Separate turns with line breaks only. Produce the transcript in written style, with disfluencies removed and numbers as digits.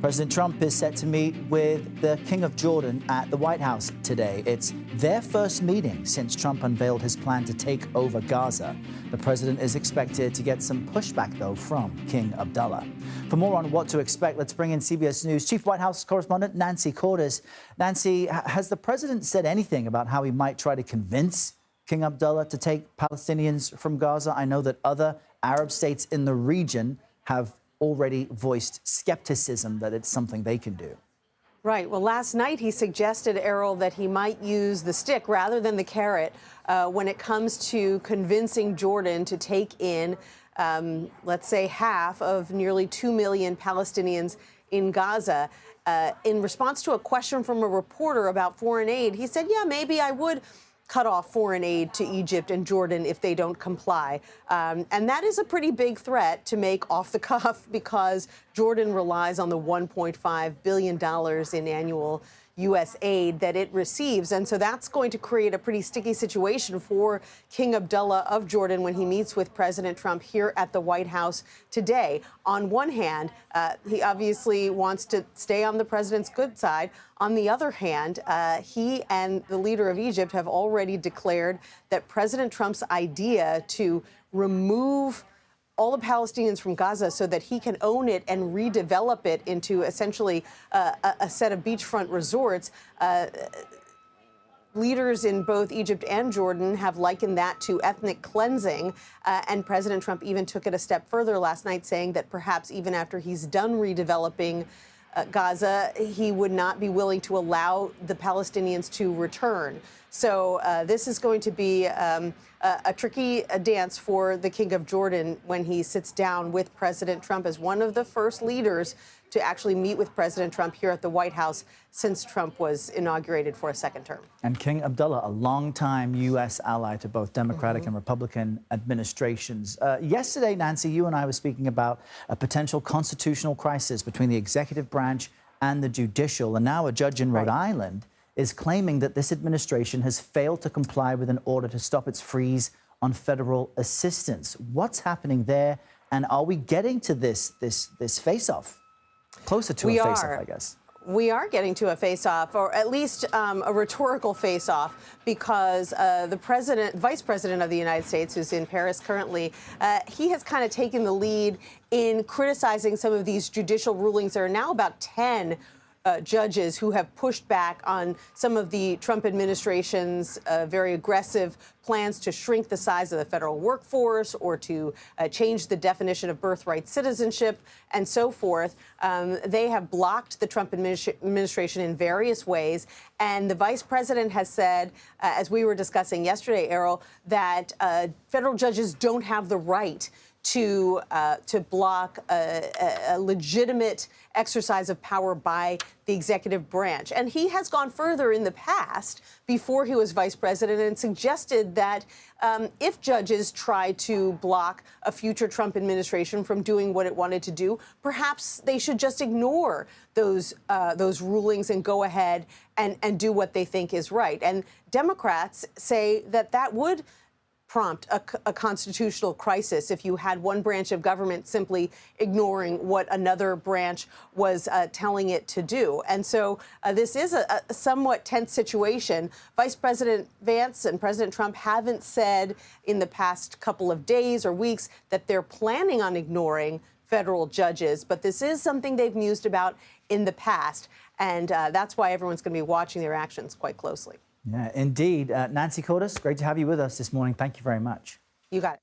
President Trump is set to meet with the King of Jordan at the White House today. It's their first meeting since Trump unveiled his plan to take over Gaza. The president is expected to get some pushback, though, from King Abdullah. For more on what to expect, let's bring in CBS News Chief White House correspondent Nancy Cordes. Nancy, has the president said anything about how he might try to convince King Abdullah to take Palestinians from Gaza? I know that other Arab states in the region have already voiced skepticism that it's something they can do.
Right. Well, last night he suggested, Errol, that he might use the stick rather than the carrot when it comes to convincing Jordan to take in, let's say, half of nearly 2 million Palestinians in Gaza. In response to a question from a reporter about foreign aid, he said, yeah, maybe I would cut off foreign aid to Egypt and Jordan if they don't comply. And that is a pretty big threat to make off the cuff because Jordan relies on the $1.5 billion in annual U.S. aid that it receives. And so that's going to create a pretty sticky situation for King Abdullah of Jordan when he meets with President Trump here at the White House today. On one hand, he obviously wants to stay on the president's good side. On the other hand, he and the leader of Egypt have already declared that President Trump's idea to remove all the Palestinians from Gaza so that he can own it and redevelop it into essentially a set of beachfront resorts. Leaders in both Egypt and Jordan have likened that to ethnic cleansing. And President Trump even took it a step further last night, saying that perhaps even after he's done redeveloping Gaza, he would not be willing to allow the Palestinians to return. So this is going to be a tricky dance for the King of Jordan when he sits down with President Trump as one of the first leaders to actually meet with President Trump here at the White House since Trump was inaugurated for a second term.
And King Abdullah, a longtime U.S. ally to both Democratic and Republican administrations. Yesterday, Nancy, you and I were speaking about a potential constitutional crisis between the executive branch and the judicial. And now a judge in Rhode Island is claiming that this administration has failed to comply with an order to stop its freeze on federal assistance. What's happening there? And are we getting to this face-off? Closer to a face-off, I guess.
We are getting to a face-off, or at least a rhetorical face-off, because the vice president of the United States, who's in Paris currently, he has kind of taken the lead in criticizing some of these judicial rulings. There are now about 10 judges who have pushed back on some of the Trump administration's very aggressive plans to shrink the size of the federal workforce or to change the definition of birthright citizenship and so forth. They have blocked the Trump administration in various ways. And the vice president has said, as we were discussing yesterday, Errol, that federal judges don't have the right to block a legitimate exercise of power by the executive branch. And he has gone further in the past, before he was vice president, and suggested that if judges try to block a future Trump administration from doing what it wanted to do, perhaps they should just ignore those rulings and go ahead and do what they think is right. And Democrats say that that would prompt a constitutional crisis if you had one branch of government simply ignoring what another branch was telling it to do. And so this is a somewhat tense situation. Vice President Vance and President Trump haven't said in the past couple of days or weeks that they're planning on ignoring federal judges, but this is something they've mused about in the past. And that's why everyone's going to be watching their actions quite closely.
Yeah, indeed. Nancy Cordes, great to have you with us this morning. Thank you very much.
You got it.